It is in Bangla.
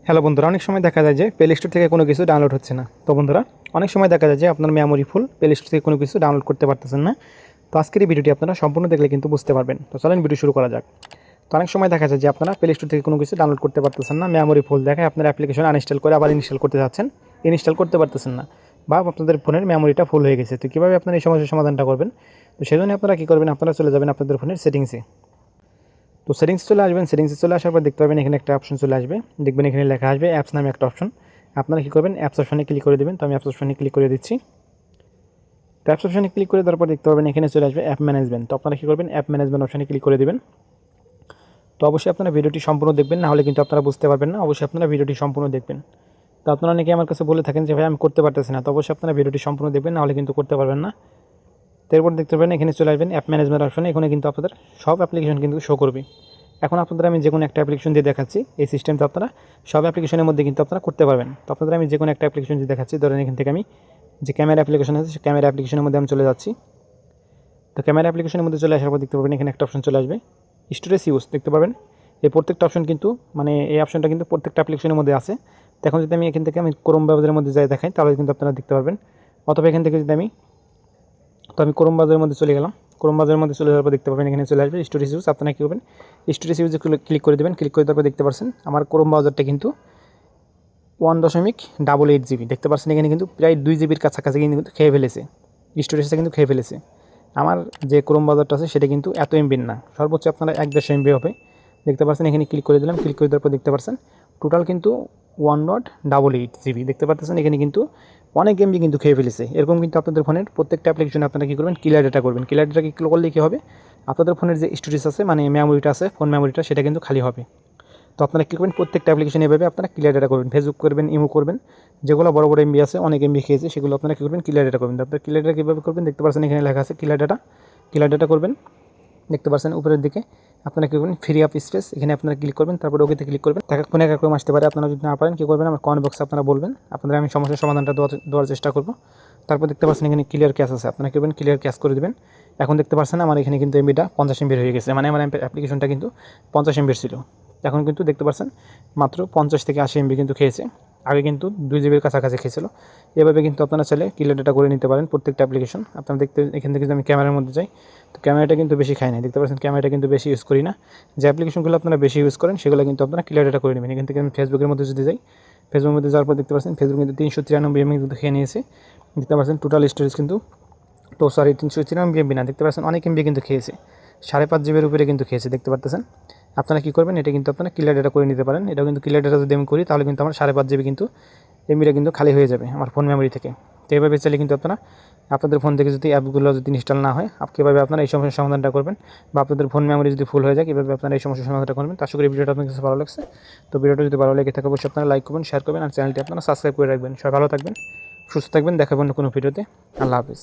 হ্যালো বন্ধুরা, অনেক সময় দেখা যায় যে প্লে স্টোর থেকে কোনো কিছু ডাউনলোড হচ্ছে না। তো বন্ধুরা, অনেক সময় দেখা যায় যে আপনার মেমোরি ফুল, প্লে স্টোর থেকে কোনো কিছু ডাউনলোড করতে পারতেছেন না। তো আজকের এই ভিডিওটি আপনারা সম্পূর্ণ দেখলে কিন্তু বুঝতে পারবেন। তো চলেন ভিডিও শুরু করা যাক। তো অনেক সময় দেখা যায় যে আপনারা প্লে স্টোর থেকে কোনো কিছু ডাউনলোড করতে পারতেছেন না, মেমোরি ফুল দেখায় আপনার অ্যাপ্লিকেশন আনইনস্টল করে আবার ইনস্টল করতে যাচ্ছেন, ইনস্টল করতে পারতেছেন না, বা আপনাদের ফোনের মেমোরিটা ফুল হয়ে গেছে। তো কীভাবে আপনারা এই সমস্যার সমাধানটা করবেন? তো সেজন্য আপনারা কী করবেন, আপনারা চলে যাবেন আপনাদের ফোনের সেটিংসে। তো সেটিংসে চলে আসবেন, সেটিংসে চলে আসার পর দেখতে পাবেন এখানে একটা অপশন চলে আসবে, দেখবেন এখানে লেখা আসবে অ্যাপস নামে একটা অপশন। আপনারা কী করবেন, অ্যাপস অপশনে ক্লিক করে দেবেন। তো আমি অ্যাপস অপশনে ক্লিক করে দিচ্ছি। তো অ্যাপস অপশনে ক্লিক করে দেওয়ার পর দেখতে পাবেন এখানে চলে আসবে অ্যাপ ম্যানেজমেন্ট। তো আপনারা কী করবেন, অ্যাপ ম্যানেজমেন্ট অপশনে ক্লিক করে দেবেন। তো অবশ্যই আপনারা ভিডিওটি সম্পূর্ণ দেখবেন, না হলে কিন্তু আপনারা বুঝতে পারবেন না। অবশ্যই আপনারা ভিডিওটি সম্পূর্ণ দেখবেন। তো আপনারা অনেকে আমার কাছে বলে থাকেন যে ভাই আমি করতে পারতেছি না। তো অবশ্যই আপনারা ভিডিওটি সম্পূর্ণ দেখবেন, না হলে কিন্তু করতে পারবেন না। তারপর দেখতে পাবেন এখানে চলে আসবেন অ্যাপ ম্যানেজমেন্ট অপশনে। এখানে কিন্তু আপনাদের সব অ্যাপ্লিকেশন কিন্তু শো করবে। এখন আপনাদের আমি যে কোনো একটা অ্যাপ্লিকেশন দিয়ে দেখাচ্ছি, এই সিস্টেমটা আপনারা সব অ্যাপ্লিকেশনের মধ্যে কিন্তু আপনারা করতে পারবেন। তো আপনাদের আমি যে কোনো একটা অ্যাপ্লিকেশন দিয়ে দেখাচ্ছি। ধরেন এখান থেকে আমি যে ক্যামেরা অ্যাপ্লিকেশন আছে, সেই ক্যামেরা অ্যাপ্লিকেশনের মধ্যে আমি চলে যাচ্ছি। তো ক্যামেরা অ্যাপ্লিকেশনের মধ্যে চলে আসার পর দেখতে পাবেন এখানে একটা অপশন চলে আসবে স্টোরেজ ইউজ। দেখতে পাবেন এই প্রত্যেকটা অপশন কিন্তু এই অপশনটা কিন্তু প্রত্যেকটা অ্যাপ্লিকেশনের মধ্যে আছে। তো এখন যদি আমি এখান থেকে ক্রোম ব্রাউজারের মধ্যে যাই দেখাই, তাহলে কিন্তু আপনারা দেখতে পারবেন। অথবা এখান থেকে যদি আমি ক্রোম ব্রাউজারের মধ্যে চলে গেলাম। ক্রোম ব্রাউজারের মধ্যে চলে যাওয়ার পর দেখতে পাবেন এখানে চলে আসবে স্টোরেজ ইউজ। আপনারা কী করবেন, স্টোরেজ ইউজে ক্লিক করে দেবেন। ক্লিক করে দেওয়ার পর দেখতে পাচ্ছেন আমার ক্রোম ব্রাউজারটা কিন্তু 1.88 জিবি। দেখতে পাচ্ছেন এখানে কিন্তু প্রায় 2 জিবির কাছাকাছি কিন্তু খেয়ে ফেলেছে, স্টোরেজটা কিন্তু খেয়ে ফেলেছে। আমার যে ক্রোম ব্রাউজারটা আছে সেটা কিন্তু এত এমবির না, সর্বোচ্চ আপনারা 1.5 এমবি হবে। দেখতে পাচ্ছেন এখানে ক্লিক করে দিলাম। ক্লিক করে দেওয়ার পর দেখতে পাচ্ছেন টোটাল কিন্তু 1.88 জিবি। দেখতে পাচ্ছেন এখানে কিন্তু অনেক এমবি কিন্তু খেয়ে ফেলেছে। এরকম কিন্তু আপনাদের ফোনের প্রত্যেকটা অ্যাপ্লিকেশনে আপনারা কী করবেন, ক্লিয়ার ডাটা করবেন। ক্লিয়ার ডাটা ক্লিক করলে কী হবে, আপনাদের ফোনের যে স্টোরেজ আছে মেমোরিটা আছে, ফোন মেমোরিটা, সেটা কিন্তু খালি হবে। তো আপনারা কী করবেন, প্রত্যেকটা অ্যাপ্লিকেশন এভাবে আপনারা ক্লিয়ার ডাটা করবেন। ফেসবুক করবেন, ইমো করবেন, যেগুলো বড় বড় এমবি আছে, অনেক এমবি খেয়েছে, সেগুলো আপনারা কী করবেন, ক্লিয়ার ডাটা করবেন। আপনারা ক্লিয়ার ডাটা কীভাবে করবেন, দেখতে পাচ্ছেন এখানে লেখা আছে ক্লিয়ার ডাটা। ক্লিয়ার ডাটা করবেন, দেখতে পাচ্ছেন উপরের দিকে আপনারা কী করবেন, ফ্রি আপ স্পেস, এখানে আপনারা ক্লিক করবেন। তারপরে ওকেতে ক্লিক করবেন। ফোনে এক রকম আসতে পারে, আপনারা যদি না পারেন কী করবেন, আমার কমেন্ট বক্সে আপনারা বলবেন, আপনাদের আমি সমস্যার সমাধানটা দেওয়ার চেষ্টা করব। তারপর দেখতে পাচ্ছেন এখানে ক্লিয়ার ক্যাশ আছে, আপনারা কী করবেন, ক্লিয়ার ক্যাশ করে দেবেন। এখন দেখতে পাচ্ছেন আমার এখানে কিন্তু এমবিটা 50 এমবির হয়ে গেছে, আমার অ্যাপ্লিকেশনটা কিন্তু 50 এমবির ছিল। এখন কিন্তু দেখতে পাচ্ছেন মাত্র 50 থেকে 80 এমবি কিন্তু খেয়েছে। আগে কিন্তু 2 জিবির কাছাকাছি খেয়েছিল। এভাবে কিন্তু আপনারা চাইলে ক্লিয়ার ডাটা করে নিতে পারেন প্রত্যেকটা অ্যাপ্লিকেশন। আপনারা দেখতে এখান থেকে যদি আমি ক্যামেরার মধ্যে যাই, তো ক্যামেরাটা কিন্তু বেশি খায় না। দেখতে পাচ্ছেন ক্যামেরাটা কিন্তু বেশি ইউজ করি না। যে অ্যাপ্লিকেশনগুলো আপনারা বেশি ইউজ করেন সেগুলো কিন্তু আপনারা ক্লিয়ার ডাটা করে নেবেন। এখান থেকে আমি ফেসবুকের মধ্যে যদি যাই, ফেসবুকের মধ্যে যাওয়ার পর দেখতে পাচ্ছেন ফেসবুক কিন্তু 393 এমবি কিন্তু খেয়ে নিয়েছে। দেখতে পাচ্ছেন টোটাল স্টোরেজ কিন্তু 393 এমবি না, দেখতে পাচ্ছেন অনেক এমবি কিন্তু খেয়েছে, 5.5 জিবির উপরে কিন্তু খেয়েছে। দেখতে পাচ্ছেন আপনারা কী করবেন, এটা কিন্তু আপনারা ক্লিয়ার ডাটা করে নিতে পারেন। এটাও কিন্তু ক্লিয়ার ডাটা যদি আমি করি, তাহলে কিন্তু আমার 5.5 জিবি কিন্তু এমবিটা কিন্তু খালি হয়ে যাবে আমার ফোন মেমোরি থেকে। তো এইভাবে চাইলে কিন্তু আপনারা আপনাদের ফোন থেকে যদি অ্যাপগুলো যদি ইনস্টল না হয়, কীভাবে আপনারা এই সমস্যার সমাধানটা করবেন, বা আপনাদের ফোন মেমোরি যদি ফুল হয়ে যায়, কীভাবে আপনারা এই সমস্যার সমাধানটা করবেন। তো আশা করি ভিডিওটা আপনার কাছে ভালো লাগছে। তো ভিডিওটা যদি ভালো লেগে থাকে অবশ্যই আপনারা লাইক করবেন, শেয়ার করবেন, আর চ্যানেলটি আপনারা সাবস্ক্রাইব করে রাখবেন। সবাই ভালো থাকবেন, সুস্থ থাকবেন, দেখাবেন কোনো ভিডিওতে। আল্লাহ হাফিজ।